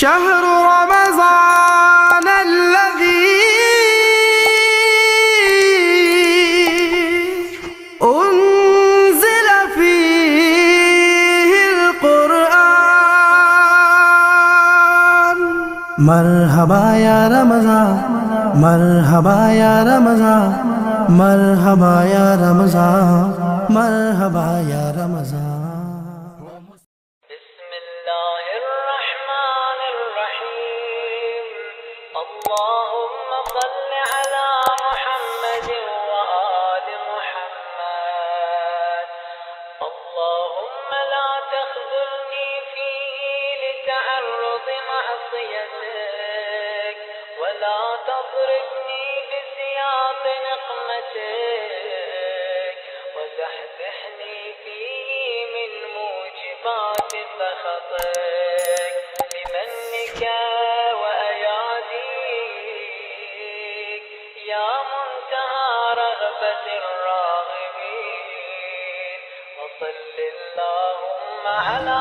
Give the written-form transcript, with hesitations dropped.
شهر رمضان الذي أنزل فيه القرآن. مرحبا يا رمضان، مرحبا يا رمضان، مرحبا يا رمضان، مرحبا يا رمضان. اللهم صل على محمد وآل محمد. اللهم لا تخذلني فيه لتعرض معصيتك، ولا تضربني بسياط نقمتك، وزحزحني فيه من موجبات سخطك بمنك يا منتهى رغبة الراغبين. وصل اللهم على